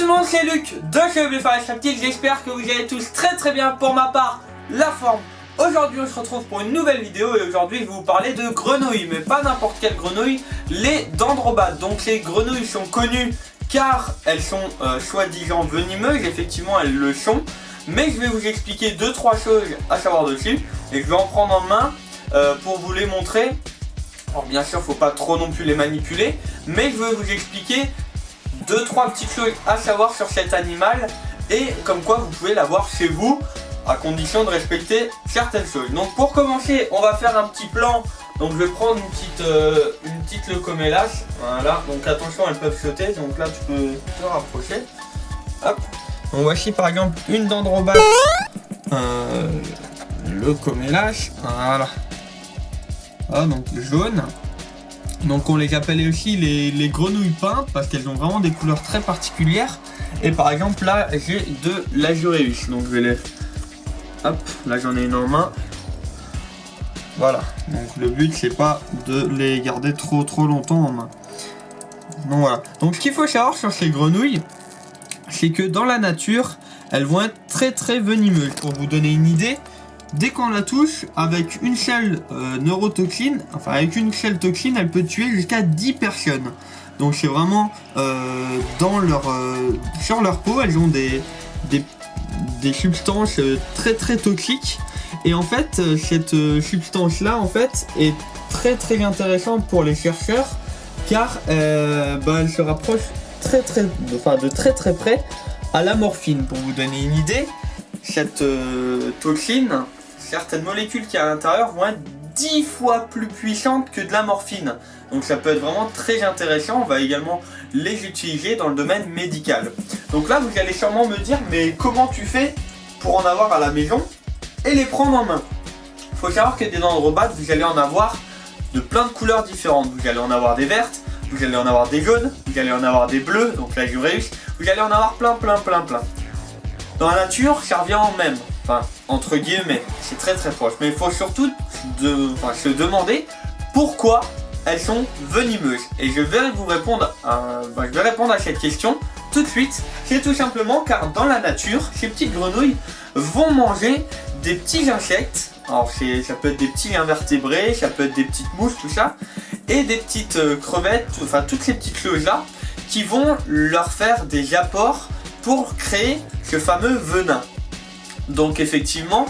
le monde, c'est Luc de chez Blueface Reptile. J'espère que vous allez tous très bien. Pour ma part, la forme. Aujourd'hui on se retrouve pour une nouvelle vidéo et aujourd'hui je vais vous parler de grenouilles, mais pas n'importe quelle grenouille, les dendrobates. Donc les grenouilles sont connues car elles sont soi-disant venimeuses, effectivement elles le sont. Mais je vais vous expliquer 2-3 choses à savoir dessus et je vais en prendre en main pour vous les montrer. Alors bien sûr faut pas trop non plus les manipuler, mais je vais vous expliquer 2-3 petites choses à savoir sur cet animal et comme quoi vous pouvez l'avoir chez vous à condition de respecter certaines choses. Donc pour commencer on va faire un petit plan. Donc je vais prendre une petite leucomélas. Voilà, donc attention elles peuvent sauter, donc là tu peux te rapprocher. Hop. Donc voici par exemple une dendrobate leucomélas. Voilà. Ah, donc jaune. Donc on les appelle aussi les grenouilles peintes parce qu'elles ont vraiment des couleurs très particulières. Et par exemple là j'ai de l'azuréus. Donc je vais les... Hop, là j'en ai une en main. Voilà, donc le but c'est pas de les garder trop longtemps en main. Donc voilà, donc ce qu'il faut savoir sur ces grenouilles, c'est que dans la nature, elles vont être très venimeuses. Pour vous donner une idée, dès qu'on la touche, avec une seule neurotoxine, enfin avec une seule toxine, elle peut tuer jusqu'à 10 personnes. Donc c'est vraiment sur leur peau, elles ont des substances très toxiques. Et en fait, cette substance là en fait est très intéressante pour les chercheurs car elle se rapproche de très près à la morphine. Pour vous donner une idée, cette toxine, certaines molécules qui à l'intérieur vont être 10 fois plus puissantes que de la morphine. Donc ça peut être vraiment très intéressant. On va également les utiliser dans le domaine médical. Donc là vous allez sûrement me dire, mais comment tu fais pour en avoir à la maison et les prendre en main? Il faut savoir que des dendrobates, vous allez en avoir de plein de couleurs différentes. Vous allez en avoir des vertes, vous allez en avoir des jaunes, vous allez en avoir des bleus, donc l'azuréus, vous allez en avoir plein. Dans la nature, ça revient en même, enfin entre guillemets, c'est très proche. Mais il faut surtout se demander pourquoi elles sont venimeuses. Et je vais vous répondre à cette question tout de suite. C'est tout simplement car dans la nature, ces petites grenouilles vont manger des petits insectes. Alors ça peut être des petits invertébrés, ça peut être des petites mouches, tout ça, et des petites crevettes, enfin toutes ces petites choses là qui vont leur faire des apports pour créer ce fameux venin. Donc effectivement,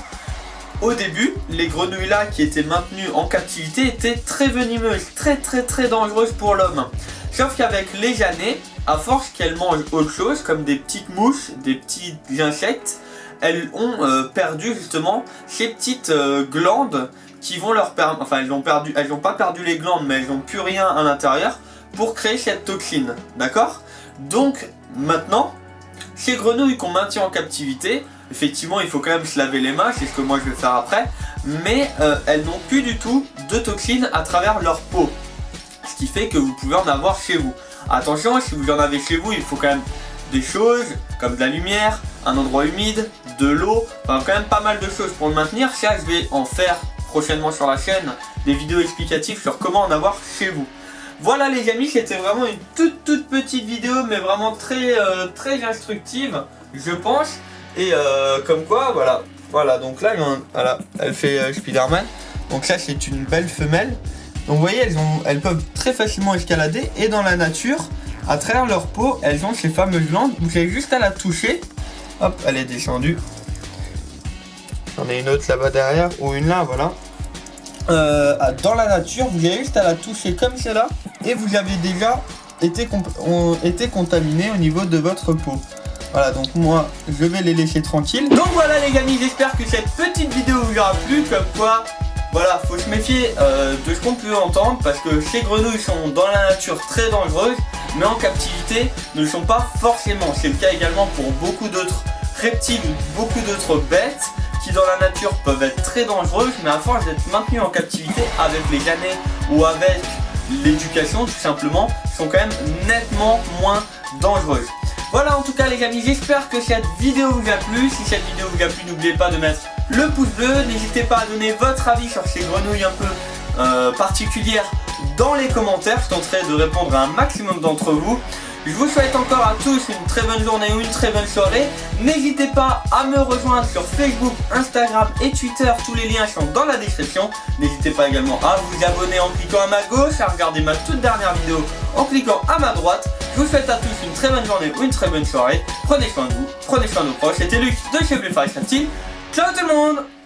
au début, les grenouilles là qui étaient maintenues en captivité étaient très venimeuses, très dangereuses pour l'homme. Sauf qu'avec les années, à force qu'elles mangent autre chose, comme des petites mouches, des petits insectes, elles ont perdu justement ces petites glandes qui vont leur permettre, enfin elles n'ont pas perdu les glandes, mais elles n'ont plus rien à l'intérieur pour créer cette toxine, d'accord? Donc maintenant, ces grenouilles qu'on maintient en captivité, effectivement il faut quand même se laver les mains, c'est ce que moi je vais faire après, mais elles n'ont plus du tout de toxines à travers leur peau, ce qui fait que vous pouvez en avoir chez vous. Attention, si vous en avez chez vous, il faut quand même des choses comme de la lumière, un endroit humide, de l'eau, enfin quand même pas mal de choses pour le maintenir. Ça je vais en faire prochainement sur la chaîne des vidéos explicatives sur comment en avoir chez vous. Voilà les amis, c'était vraiment une toute petite vidéo mais vraiment très instructive je pense. Et comme quoi voilà donc là elle fait Spider-Man. Donc ça c'est une belle femelle. Donc vous voyez elles peuvent très facilement escalader et dans la nature, à travers leur peau, elles ont ces fameuses glandes. Vous avez juste à la toucher. Hop, elle est descendue. J'en ai une autre là-bas derrière, ou une là, voilà. Dans la nature, vous avez juste à la toucher comme celle-là, et vous avez déjà été contaminé au niveau de votre peau. Voilà, donc moi, je vais les laisser tranquilles. Donc voilà les amis, j'espère que cette petite vidéo vous aura plu, comme quoi... Voilà, faut se méfier de ce qu'on peut entendre parce que ces grenouilles sont dans la nature très dangereuses, mais en captivité ne le sont pas forcément. C'est le cas également pour beaucoup d'autres reptiles ou beaucoup d'autres bêtes qui dans la nature peuvent être très dangereuses, mais à force d'être maintenues en captivité avec les années ou avec l'éducation tout simplement, sont quand même nettement moins dangereuses. Voilà en tout cas les amis, j'espère que cette vidéo vous a plu. Si cette vidéo vous a plu, n'oubliez pas de mettre le pouce bleu, n'hésitez pas à donner votre avis sur ces grenouilles un peu particulières dans les commentaires, je tenterai de répondre à un maximum d'entre vous. Je vous souhaite encore à tous une très bonne journée ou une très bonne soirée. N'hésitez pas à me rejoindre sur Facebook, Instagram et Twitter. Tous les liens sont dans la description. N'hésitez pas également à vous abonner en cliquant à ma gauche, à regarder ma toute dernière vidéo en cliquant à ma droite. Je vous souhaite à tous une très bonne journée ou une très bonne soirée. Prenez soin de vous, prenez soin de vos proches. C'était Luc de chez Blueface Team. Ciao tout le monde!